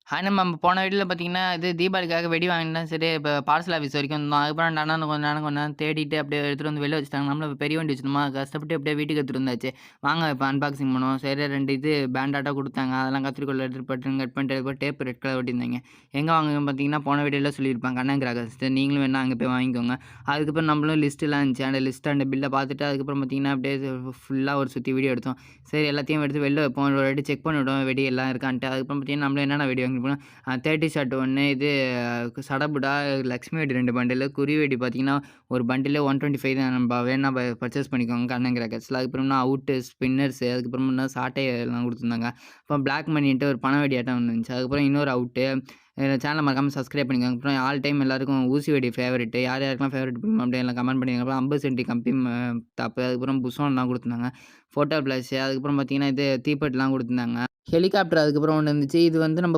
நம்ம போன வீடியோல பார்த்தீங்கன்னா, இது தீபாவளிக்காக வெடி வாங்கினோம் சரி, இப்ப பார்சல் ஆஃபீஸ் வரைக்கும் வந்தோம். அதுக்கப்புறம் அந்த அண்ணனும் கொஞ்ச நேரம் தேடிட்டு அப்படியே எடுத்துட்டு வந்து வெளில வச்சுட்டாங்க. நம்மளும் பெரிய வண்டி வச்சிருந்தோமா, கஷ்டப்பட்டு அப்படியே வீட்டுக்கு எடுத்துட்டு வந்தாச்சு. வாங்க இப்ப அன்பாக்சிங் பண்ணுவோம். சரி 2 இது பேண்டாட்டம் குடுத்தாங்க. அதெல்லாம் கத்திரிக்கோல்ல எடுத்துட்டு பட்டுன்னு கட் பண்ணிட்டு அதுக்கப்புறம் டேப் ரெட் கலர் ஒட்டியிருந்தாய்ங்க. எங்க வாங்குனோம்னு பார்த்தீங்கன்னா, போன வீடியோல சொல்லியிருப்பாங்க கண்ணன் கிராக்கர்ஸ். நீங்களும் வேணா அங்க போய் வாங்கிக்கோங்க. அதுக்கப்புறம் நம்மளும் லிஸ்ட்லாம் இருந்துச்சு. அந்த லிஸ்ட் அந்த பில்ல பார்த்துட்டு அதுக்கப்புறம் பார்த்தீங்கன்னா, அப்படியே ஃபுல்லா ஒரு சுத்தி வீடியோ எடுத்தோம். சரி எல்லாத்தையும் எடுத்து வெளில வைப்போம். ஒரு வாட்டி செக் பண்ணி விடுவோம் வெடி எல்லாம் இருக்கான்ட்டு. அதுக்கப்புறம் பார்த்தீங்கன்னா, நம்மளும் என்னென்ன வெடி வாங்கிட்டு போனோம் 30 ஷாட் 1 இது சடபுடா, லக்ஷ்மி வெடி 2 பண்டிலு, குறி வெடி பார்த்தீங்கன்னா, ஒரு பண்டிலே 125 தான் நண்பா. வேணா பர்ச்சேஸ் பண்ணிக்கோங்க கண்ணன் கிராக்கர்ஸ்ல. அதுக்கப்புறம்னா அவுட்டு, ஸ்பின்னர்ஸு அதுக்கப்புறமா சாட்டை எல்லாம் குடுத்துருந்தாங்க. அப்புறம் பிளாக் மணின்ட்டு ஒரு பண வெடியாட்டம் ஒண்ணு இருந்துச்சு. அதுக்கப்புறம் இன்னொரு அவுட்டு. சேனல மறக்காம சப்ஸ்கிரைப் பண்ணிக்கோங்க. அப்புறம் ஆல் டைம் எல்லாருக்கும் ஊசி வெடி ஃபேவரைட்டு. யார் யாருக்கெல்லாம் ஃபேவரைட் பிடிக்குமோ அப்படியே எல்லாம் கமெண்ட் பண்ணிடுங்க. அப்புறம் 50 சென்டி கம்பி தாப்பு, அதுக்கப்புறம் புஸ்வான்லாம் குடுத்துருந்தாங்க. ஃபோட்டோ ஃபிளாஷு, அதுக்கப்புறம் பார்த்தீங்கன்னா, இது தீப்பெட்டிலாம் குடுத்துருந்தாங்க. ஹெலிகாப்டர் அதுக்கப்புறம் ஒண்ணு இருந்துச்சு. இது வந்து நம்ம